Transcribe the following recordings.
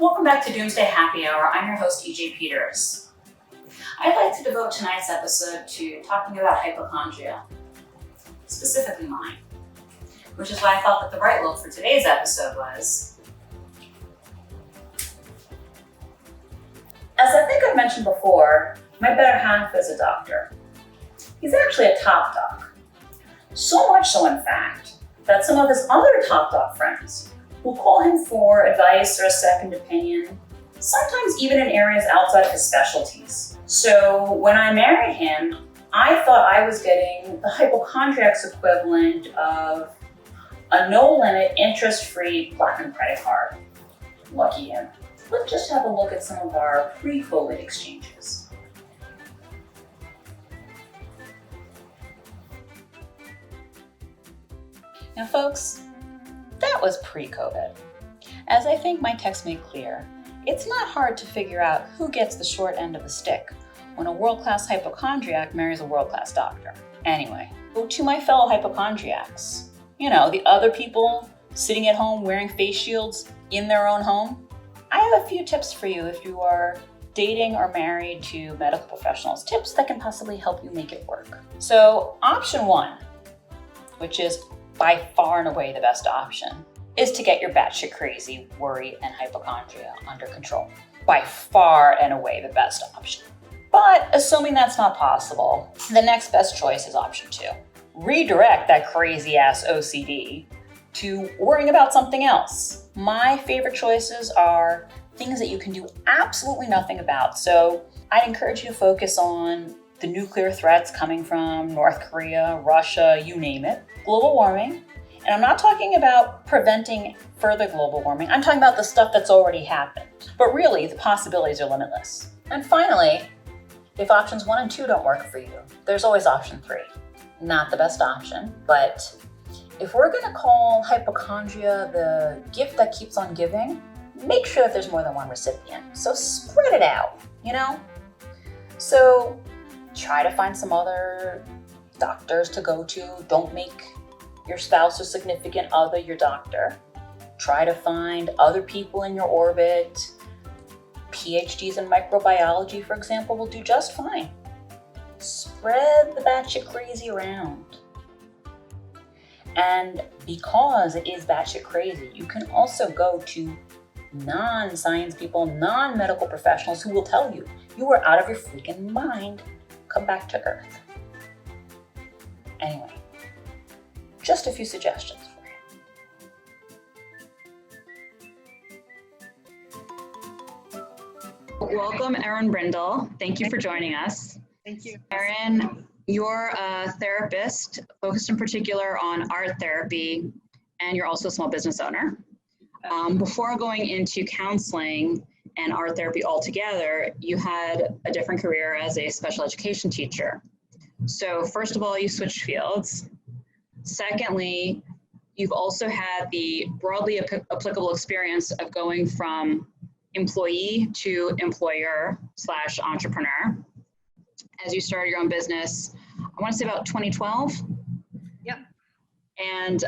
Welcome back to Doomsday Happy Hour. I'm your host, EJ Peters. I'd like to devote tonight's episode to talking about hypochondria, specifically mine, which is why I thought that the right look for today's episode was, as I think I've mentioned before, my better half is a doctor. He's actually a top doc. So much so, in fact, that some of his other top doc friends will call him for advice or a second opinion, sometimes even in areas outside of his specialties. So when I married him, I thought I was getting the hypochondriac's equivalent of a no-limit, interest-free platinum credit card. Lucky him. Let's just have a look at some of our pre-COVID exchanges. Now, folks, that was pre-COVID. As I think my text made clear, it's not hard to figure out who gets the short end of the stick when a world-class hypochondriac marries a world-class doctor. Anyway, to my fellow hypochondriacs, the other people sitting at home wearing face shields in their own home, I have a few tips for you if you are dating or married to medical professionals, tips that can possibly help you make it work. So option one, which is by far and away the best option, is to get your batshit crazy worry and hypochondria under control. By far and away the best option. But assuming that's not possible, the next best choice is option two. Redirect that crazy ass OCD to worrying about something else. My favorite choices are things that you can do absolutely nothing about. So I'd encourage you to focus on the nuclear threats coming from North Korea, Russia, you name it, global warming. And I'm not talking about preventing further global warming. I'm talking about the stuff that's already happened. But really, the possibilities are limitless. And finally, if options 1 and 2 don't work for you, there's always option 3. Not the best option, but if we're gonna call hypochondria the gift that keeps on giving, make sure that there's more than one recipient. So spread it out, So try to find some other doctors to go to. Don't make your spouse or significant other your doctor. Try to find other people in your orbit. PhDs in microbiology, for example, will do just fine. Spread the batshit crazy around. And because it is batshit crazy, you can also go to non-science people, non-medical professionals who will tell you you are out of your freaking mind. Come back to Earth. Anyway, just a few suggestions for you. Welcome, Erin Brindle. Thank you for joining us. Thank you. Erin, you're a therapist focused in particular on art therapy, and you're also a small business owner. Before going into counseling and art therapy altogether, you had a different career as a special education teacher. So first of all, you switched fields. Secondly, you've also had the broadly applicable experience of going from employee to employer / entrepreneur. As you started your own business, I want to say about 2012. Yep. And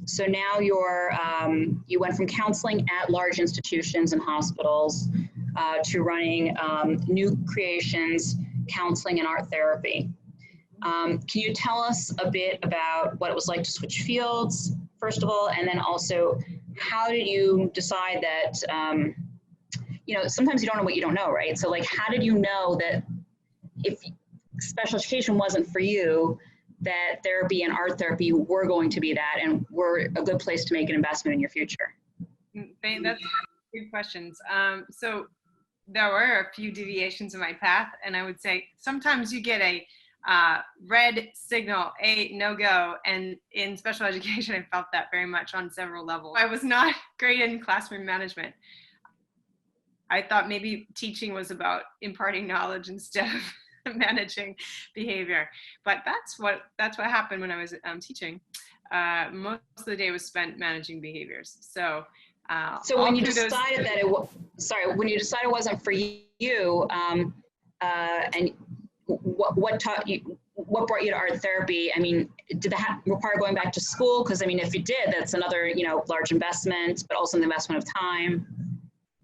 so now you went from counseling at large institutions and hospitals to running new creations, counseling and art therapy. Can you tell us a bit about what it was like to switch fields, first of all, and then also how did you decide that, sometimes you don't know what you don't know, right? So how did you know that if special education wasn't for you, that therapy and art therapy were going to be that and were a good place to make an investment in your future? That's good questions. So there were a few deviations in my path, and I would say sometimes you get a red signal, a no-go, and in special education I felt that very much on several levels. I was not great in classroom management. I thought maybe teaching was about imparting knowledge instead of managing behavior, but that's what happened when I was teaching. Most of the day was spent managing behaviors. So when you decided that when you decided it wasn't for you, and what taught you, what brought you to art therapy? I mean, did that require going back to school? Because I mean, if you did, that's another large investment, but also an investment of time.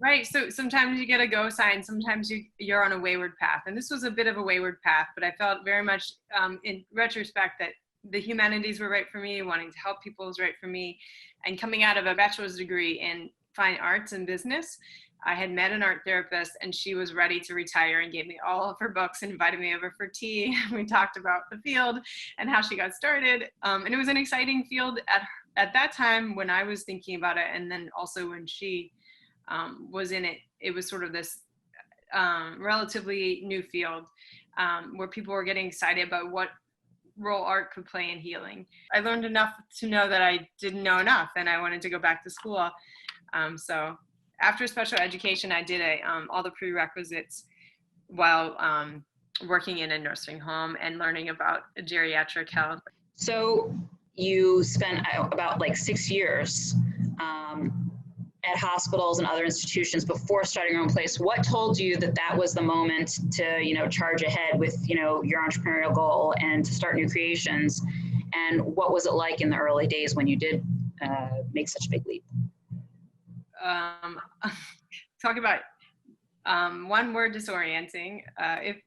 Right. So sometimes you get a go sign, sometimes you're on a wayward path. And this was a bit of a wayward path, but I felt very much in retrospect that the humanities were right for me, wanting to help people was right for me. And coming out of a bachelor's degree in fine arts and business, I had met an art therapist and she was ready to retire and gave me all of her books and invited me over for tea. We talked about the field and how she got started. And it was an exciting field at that time when I was thinking about it. And then also when she was in it, it was sort of this relatively new field where people were getting excited about what role art could play in healing. I learned enough to know that I didn't know enough and I wanted to go back to school. So after special education, I did all the prerequisites while working in a nursing home and learning about geriatric health. So you spent about like 6 years at hospitals and other institutions before starting your own place. What told you that that was the moment to, charge ahead with, your entrepreneurial goal and to start new creations? And what was it like in the early days when you did make such a big leap? Talk about one word, disorienting.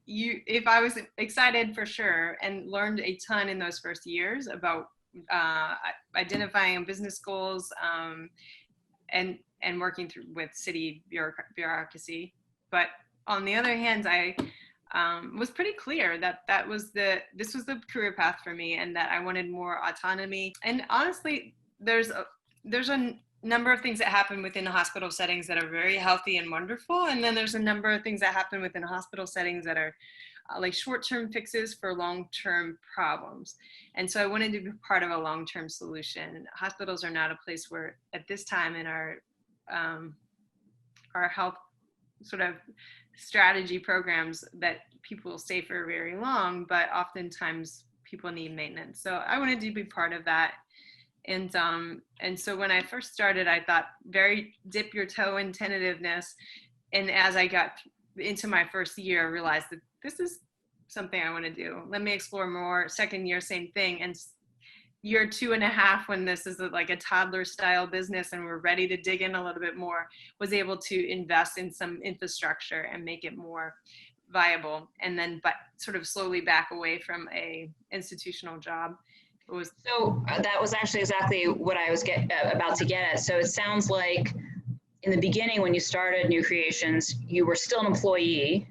If I was excited for sure and learned a ton in those first years about identifying business goals and working with city bureaucracy, but on the other hand, I was pretty clear that this was the career path for me, and that I wanted more autonomy. And honestly, there's a number of things that happen within the hospital settings that are very healthy and wonderful, and then there's a number of things that happen within hospital settings that are like short-term fixes for long-term problems. And so I wanted to be part of a long-term solution. Hospitals are not a place where, at this time in our health sort of strategy programs, that people will stay for very long, but oftentimes people need maintenance. So I wanted to be part of that. And so when I first started, I thought very dip your toe in tentativeness. And as I got into my first year, I realized that this is something I want to do. Let me explore more. Second year, same thing. And year 2.5, when this is like a toddler style business and we're ready to dig in a little bit more, was able to invest in some infrastructure and make it more viable. And then, but sort of slowly back away from a institutional job. So that was actually exactly what I was about to get at. So it sounds like in the beginning, when you started New Creations, you were still an employee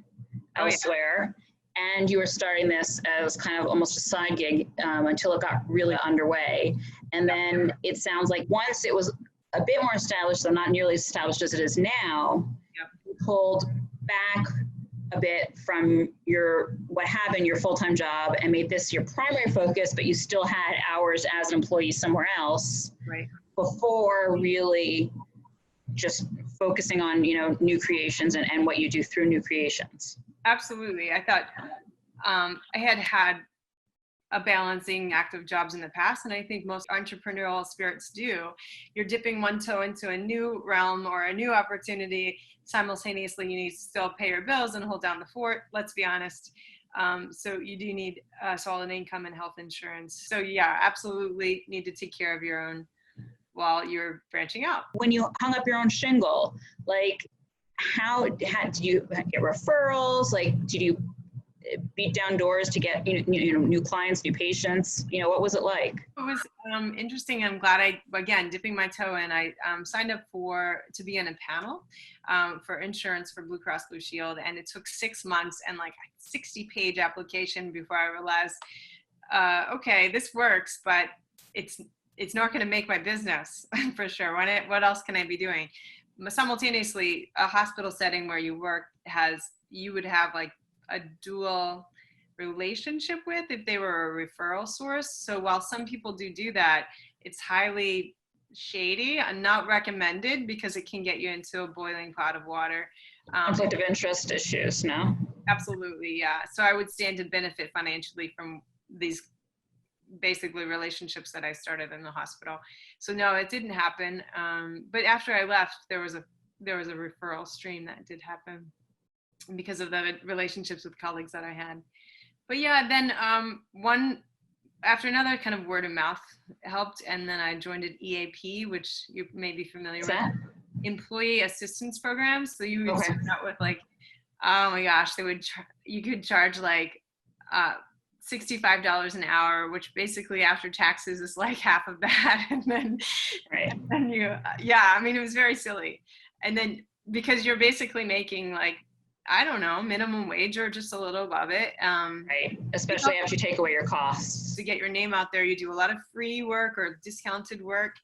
elsewhere, and you were starting this as kind of almost a side gig until it got really underway. And then it sounds like once it was a bit more established, though not nearly as established as it is now, you pulled back a bit from what had been your full-time job and made this your primary focus, but you still had hours as an employee somewhere else, right, before really just focusing on new creations and what you do through New Creations. Absolutely. I thought I had a balancing act of jobs in the past, and I think most entrepreneurial spirits do. You're dipping one toe into a new realm or a new opportunity. Simultaneously, you need to still pay your bills and hold down the fort, let's be honest. So you do need a solid income and health insurance. So yeah, absolutely need to take care of your own while you're branching out. When you hung up your own shingle, like how did you get referrals? Like, did you beat down doors to get new clients, new patients? What was it like? It was interesting. I'm glad dipping my toe in, I signed up to be in a panel for insurance for Blue Cross Blue Shield, and it took 6 months and like a 60-page application before I realized, okay, this works, but it's not going to make my business for sure. What else can I be doing? Simultaneously, a hospital setting where you work you would have like a dual relationship with if they were a referral source. So while some people do that, it's highly shady and not recommended because it can get you into a boiling pot of water. Conflict of interest issues, no? Absolutely, yeah. So I would stand to benefit financially from these basically relationships that I started in the hospital. So no, it didn't happen. But after I left, there was a referral stream that did happen because of the relationships with colleagues that I had. But yeah, then one after another, kind of word of mouth helped, and then I joined an EAP, which you may be familiar with. employee assistance programs. So you would Okay. start out with like, oh my gosh, you could charge like $65 an hour, which basically after taxes is like half of that. And then, Right. yeah, I mean, it was very silly. And then because you're basically making like, I don't know, minimum wage or just a little above it. Right. Especially after you take away your costs. To get your name out there, you do a lot of free work or discounted work.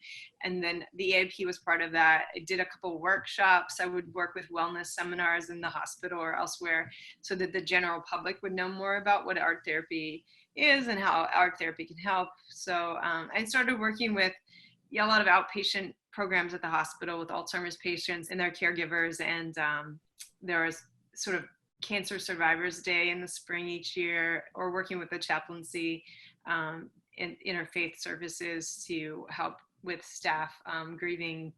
And then the EAP was part of that. I did a couple workshops. I would work with wellness seminars in the hospital or elsewhere so that the general public would know more about what art therapy is and how art therapy can help. So I started working with a lot of outpatient programs at the hospital with Alzheimer's patients and their caregivers. And there was sort of Cancer Survivors Day in the spring each year, or working with the chaplaincy in interfaith services to help with staff grieving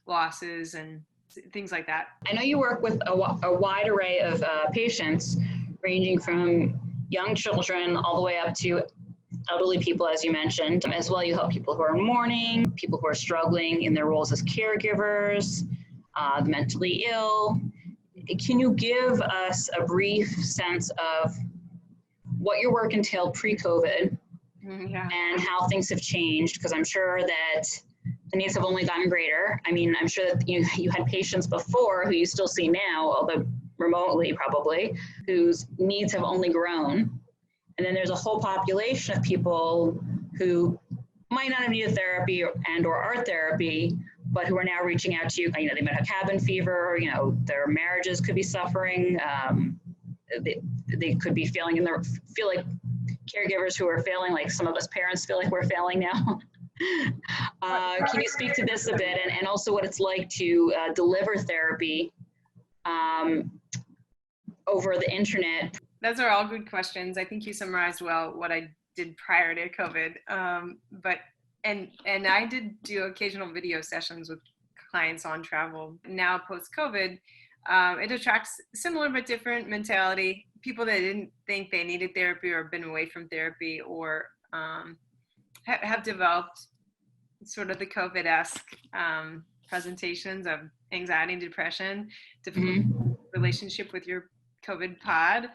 losses and things like that. I know you work with a wide array of patients, ranging from young children all the way up to elderly people, as you mentioned. As well, you help people who are mourning, people who are struggling in their roles as caregivers, the mentally ill. Can you give us a brief sense of what your work entailed pre-COVID and how things have changed? Because I'm sure that the needs have only gotten greater. I mean, I'm sure that you had patients before who you still see now, although remotely probably, whose needs have only grown. And then there's a whole population of people who might not have needed therapy or art therapy, but who are now reaching out to you. You know, they might have cabin fever, you know, their marriages could be suffering. They could be feel like caregivers who are failing, like some of us parents feel like we're failing now. Can you speak to this a bit, and also what it's like to deliver therapy over the internet? Those are all good questions. I think you summarized well what I did prior to COVID. And I did do occasional video sessions with clients on travel. Now post-COVID, it attracts similar but different mentality. People that didn't think they needed therapy or been away from therapy, or have developed sort of the COVID-esque presentations of anxiety and depression, difficult relationship with your COVID pod,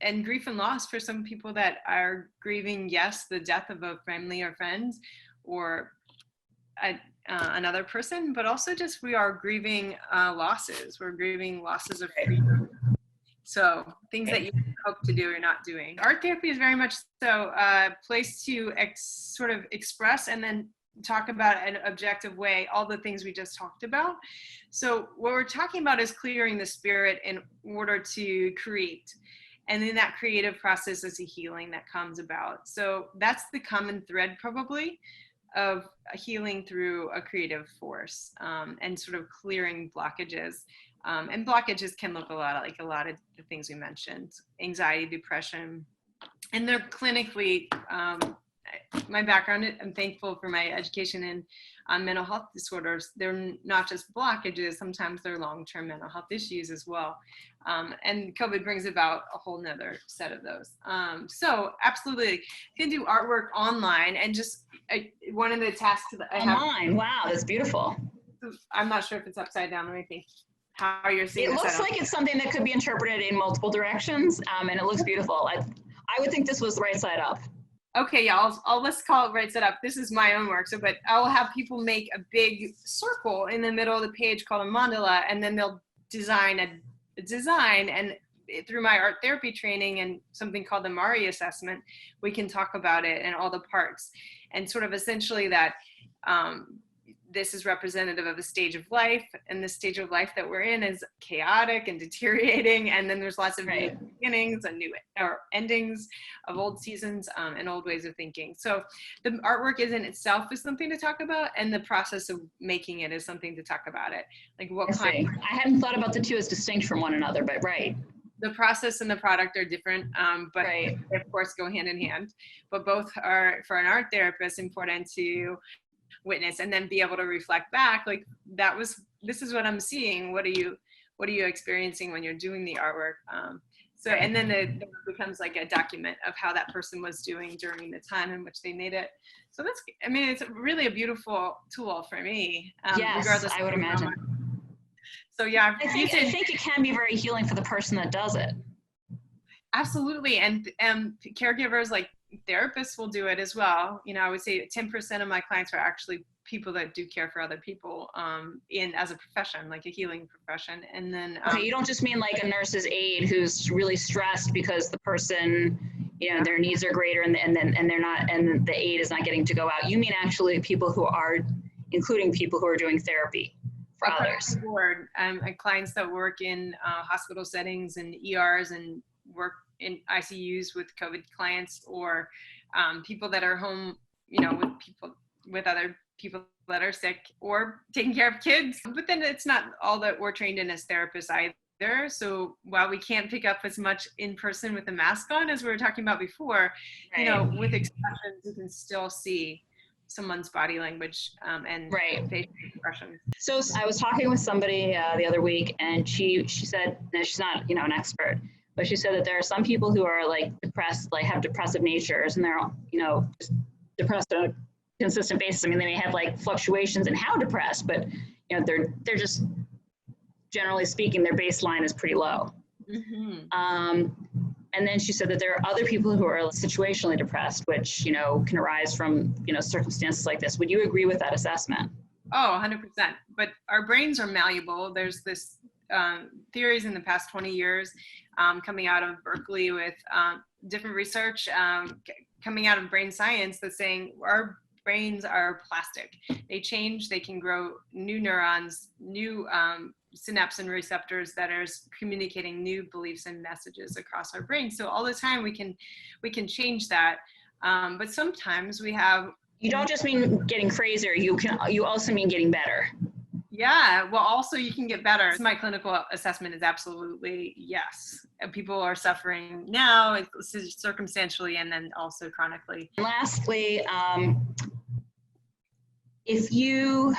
and grief and loss for some people that are grieving, yes, the death of a family or friend or another person, but also just we are grieving losses. We're grieving losses of freedom. So things that you hope to do or not doing. Art therapy is very much so a place to sort of express and then talk about in an objective way all the things we just talked about. So what we're talking about is clearing the spirit in order to create. And then that creative process is a healing that comes about. So that's the common thread probably of healing through a creative force, and sort of clearing blockages. And blockages can look a lot like a lot of the things we mentioned: anxiety, depression, and they're clinically, my background, I'm thankful for my education in mental health disorders. They're not just blockages, sometimes they're long-term mental health issues as well. And COVID brings about a whole nother set of those. So absolutely, you can do artwork online, and just one of the tasks that I have. Online, wow, that's beautiful. I'm not sure if it's upside down, let me think how you're seeing it. It looks like it's something that could be interpreted in multiple directions, and it looks beautiful. I would think this was the right side up. Okay, yeah, let's call it right side up. This is my own work, but I'll have people make a big circle in the middle of the page called a mandala, and then they'll design a design, and through my art therapy training and something called the Mari assessment, we can talk about it and all the parts, and sort of essentially that this is representative of a stage of life, and the stage of life that we're in is chaotic and deteriorating, and then there's lots of new beginnings and new or endings of old seasons and old ways of thinking. So the artwork in itself is something to talk about, and the process of making it is something to talk about it. Like what kind. I hadn't thought about the two as distinct from one another, but right. The process and the product are different, but they of course go hand in hand. But both are, for an art therapist, important to witness and then be able to reflect back, like this is what I'm seeing. What are you experiencing when you're doing the artwork? So, and then it becomes like a document of how that person was doing during the time in which they made it. So that's, I mean, it's really a beautiful tool for me. Yes, regardless I would imagine. So yeah, I think it can be very healing for the person that does it. Absolutely. And caregivers, like therapists, will do it as well. You know, I would say 10% of my clients are actually people that do care for other people as a profession, like a healing profession. And then okay, you don't just mean like a nurse's aide who's really stressed because the person, you know, their needs are greater and they're not, and the aide is not getting to go out. You mean actually people who are, including people who are doing therapy for others. Board, clients that work in hospital settings and ERs and work in ICUs with COVID clients, or people that are home, you know, with other people that are sick, or taking care of kids. But then it's not all that we're trained in as therapists either. So while we can't pick up as much in person with a mask on as we were talking about before, right, you know, with expressions, you can still see someone's body language and right, facial expressions. So I was talking with somebody the other week, and she said, and she's not, you know, an expert, but she said that there are some people who are like depressed, like have depressive natures, and they're, you know, just depressed on a consistent basis. I mean, they may have like fluctuations in how depressed, but you know, they're just, generally speaking, their baseline is pretty low. Mm-hmm. And then she said that there are other people who are situationally depressed, which, you know, can arise from, you know, circumstances like this. Would you agree with that assessment? Oh, 100%. But our brains are malleable. There's this theories in the past 20 years coming out of Berkeley with different research coming out of brain science that's saying our brains are plastic. They change, they can grow new neurons, new synapse and receptors that are communicating new beliefs and messages across our brain. So all the time we can change that. But sometimes we have. You don't just mean getting crazier, you also mean getting better. Yeah, well, also you can get better. My clinical assessment is absolutely yes. People are suffering now, circumstantially, and then also chronically. And lastly, if you,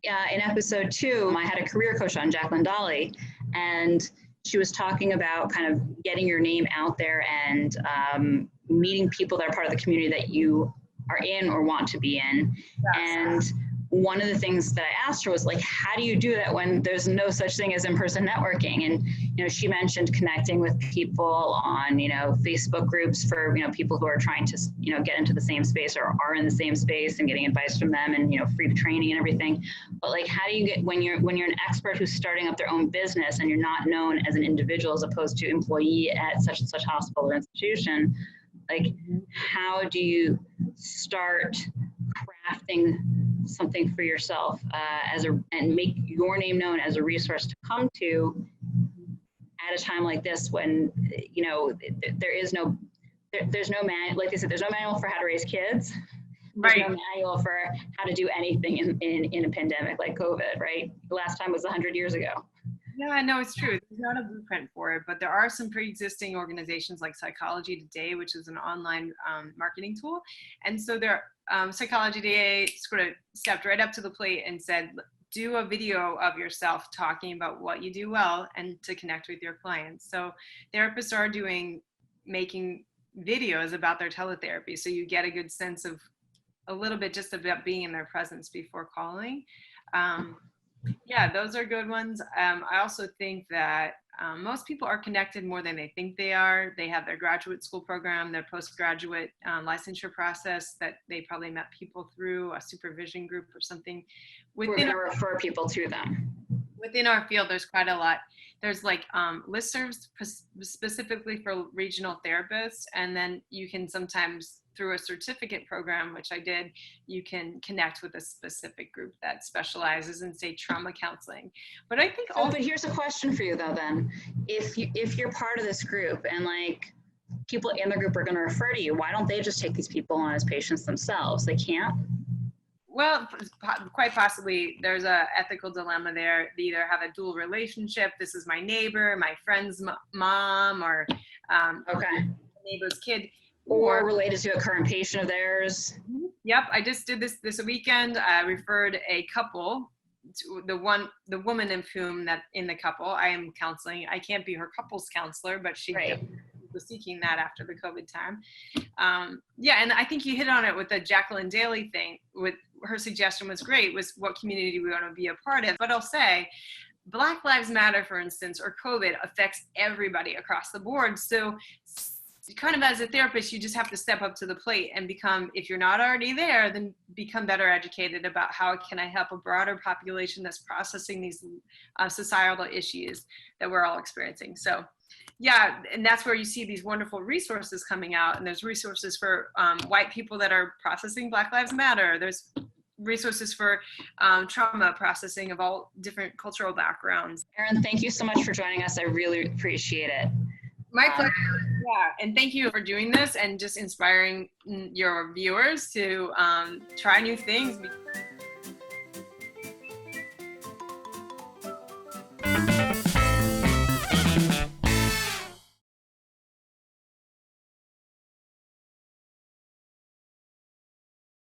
in episode 2, I had a career coach on, Jacqueline Dolly, and she was talking about kind of getting your name out there and meeting people that are part of the community that you are in or want to be in. Yes. And one of the things that I asked her was like, how do you do that when there's no such thing as in-person networking? And, you know, she mentioned connecting with people on, you know, Facebook groups for, you know, people who are trying to, you know, get into the same space or are in the same space and getting advice from them and, you know, free training and everything. But like, how do you get, when you're an expert who's starting up their own business and you're not known as an individual as opposed to employee at such and such hospital or institution, like, how do you start crafting something for yourself and make your name known as a resource to come to at a time like this when, you know, there's no manual, like I said, there's no manual for how to raise kids. There's no manual for how to do anything in a pandemic like COVID, right? The last time was 100 years ago. Yeah, no, it's true. There's not a blueprint for it, but there are some pre-existing organizations like Psychology Today, which is an online marketing tool. And so Psychology Today sort of stepped right up to the plate and said, do a video of yourself talking about what you do well and to connect with your clients. So therapists are making videos about their teletherapy. So you get a good sense of a little bit just about being in their presence before calling. Yeah, those are good ones. I also think that most people are connected more than they think they are. They have their graduate school program, their postgraduate licensure process that they probably met people through a supervision group or something. We're going to refer people to them. Within our field, there's quite a lot. There's like listservs specifically for regional therapists, and then you can sometimes, through a certificate program, which I did, you can connect with a specific group that specializes in, say, trauma counseling. But I think but here's a question for you though, then. If you're part of this group and like people in the group are going to refer to you, why don't they just take these people on as patients themselves? They can't? Well, quite possibly there's a ethical dilemma there. They either have a dual relationship. This is my neighbor, my friend's mom, or neighbor's kid. Or related to a current patient of theirs. Yep, I just did this weekend. I referred a couple the woman of whom that in the couple I am counseling. I can't be her couples counselor, but she Right. was seeking that after the COVID time. Yeah, and I think you hit on it with the Jacqueline Daly thing. With her suggestion was great, was what community we want to be a part of. But I'll say, Black Lives Matter, for instance, or COVID affects everybody across the board. So kind of as a therapist, you just have to step up to the plate and become, if you're not already there, then become better educated about how can I help a broader population that's processing these societal issues that we're all experiencing. So yeah, and that's where you see these wonderful resources coming out, and there's resources for white people that are processing Black Lives Matter. There's resources for trauma processing of all different cultural backgrounds. Erin, thank you so much for joining us. I really appreciate it. My pleasure. Yeah, and thank you for doing this and just inspiring your viewers to try new things.